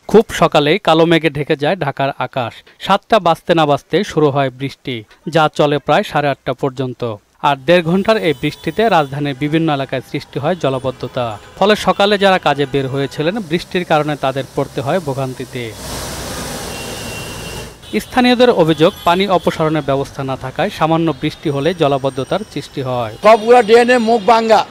খুব সকালেই কালো মেঘে ঢেকে যায় ঢাকার আকাশ। 7টা বাজতে না বাজতে শুরু হয় বৃষ্টি, যা চলে প্রায় 8:30 পর্যন্ত। আর 1.5 ঘন্টার এই বৃষ্টিতে রাজধানীর বিভিন্ন এলাকায় সৃষ্টি হয় জলাবদ্ধতা। ফলে সকালে যারা কাজে বের হয়েছিলেন, বৃষ্টির কারণে তাদের পড়তে হয় ভোগান্তিতে। স্থানীয়দের অভিযোগ, পানি অপসারণের ব্যবস্থা না থাকায় সামান্য বৃষ্টি হলে জলাবদ্ধতার সৃষ্টি হয়। সবগুলা ড্রেনে মুখ ভাঙ্গা,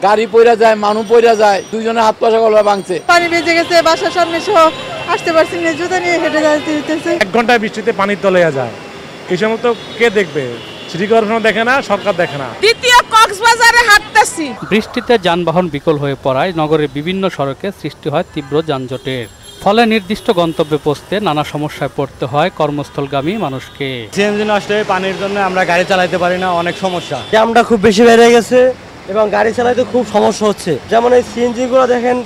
গাড়ি পইরা যায়, মানুষ পইরা যায়, দুইজনে হাত পয়সা গলা ভাঙছে। পানি বেজে গেছে, বাসার সামনে সব আসতে পারছি না, জুতা নিয়ে হেঁটে যাইতেছে। 1 ঘন্টায় বৃষ্টিতে পানির তলে যায়, এই সময় তো কে দেখবে? সিটি কর্পোরেশন দেখে না, সরকার দেখে না। দ্বিতীয় কক্সবাজারে হাঁটতেছি। বৃষ্টিতে যানবাহন বিকল হয়ে পড়ায় নগরের বিভিন্ন সড়কে সৃষ্টি হয় তীব্র যানজটের। ফলে নির্দিষ্ট গন্তব্যে পৌঁছতে নানা সমস্যায় পড়তে হয় কর্মস্থলগামী মানুষকে। সিএনজি নষ্ট হয়ে পানির জন্য আমরা গাড়ি চালাতে পারি না, অনেক সমস্যা। জ্যামটা খুব বেশি বেড়ে গেছে এবং গাড়ি চালাতে খুব সমস্যা হচ্ছে। যেমন এই সিএনজি গুলো দেখেন,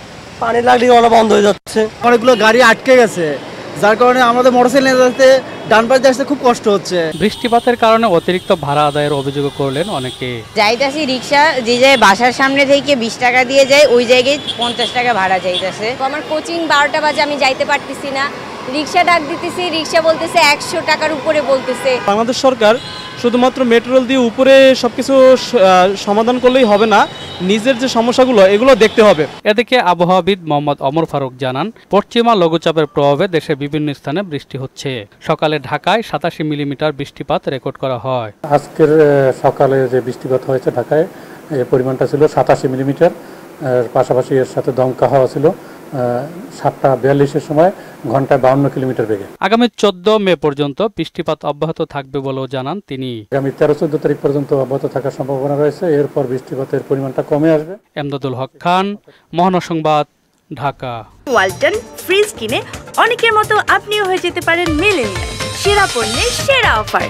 পানি লাগলে ওরা বন্ধ হয়ে যাচ্ছে। অনেকগুলো গাড়ি আটকে গেছে, যার কারণে আমাদের মোটরসাইকেল নিয়ে যেতে ডান পাশে আসতে খুব কষ্ট হচ্ছে। বৃষ্টিপাতের কারণে অতিরিক্ত ভাড়া আদায়ের অভিযোগ করলেন অনেকে। যাইতাছি রিক্সা যে যায় বাসার সামনে থেকে 20 টাকা দিয়ে যায়, ওই জায়গায় 50 টাকা ভাড়া চাইতেছে। আমার কোচিং 12টা বাজে, আমি যাইতে পারতেছি না। রিক্সা ডাক দিতেছি, রিক্সা বলতেছে 100 টাকার উপরে বলতেছে। বাংলাদেশ সরকার শুধুমাত্র মেট্রো রেল দিয়ে উপরে সবকিছু সমাধান করলেই হবে না, নিজের যে সমস্যাগুলো এগুলো দেখতে হবে। এদিকে আবহাওয়াবিদ মোহাম্মদ ওমর ফারুক জানান, পশ্চিমা লঘুচাপের প্রভাবে দেশের বিভিন্ন স্থানে বৃষ্টি হচ্ছে। সকালে ঢাকায় 87 মিলিমিটার বৃষ্টিপাত রেকর্ড করা হয়। আজকের সকালে যে বৃষ্টিপাত হয়েছে ঢাকায়, এই পরিমাণটা ছিল 87 মিলিমিটার। পাশাপাশি এর সাথে দমকা হাওয়া ছিল 7:42-এর সময় ঘন্টায় 52 কিলোমিটার বেগে। আগামী 14 মে পর্যন্ত বৃষ্টিপাত অব্যাহত থাকবে বলেও জানান তিনি। আগামী 13-14 তারিখ পর্যন্ত অব্যাহত থাকার সম্ভাবনা রয়েছে। এরপর বৃষ্টিপাতের পরিমাণটা কমে আসবে। এমদাদুল হক খান, মহানগর সংবাদ, ঢাকা। ওয়ালটন ফ্রিজ কিনে অনেকের মতো আপনিও হয়ে যেতে পারেন মিলেনিয়াল। সেরা পণ্যের সেরা অফার।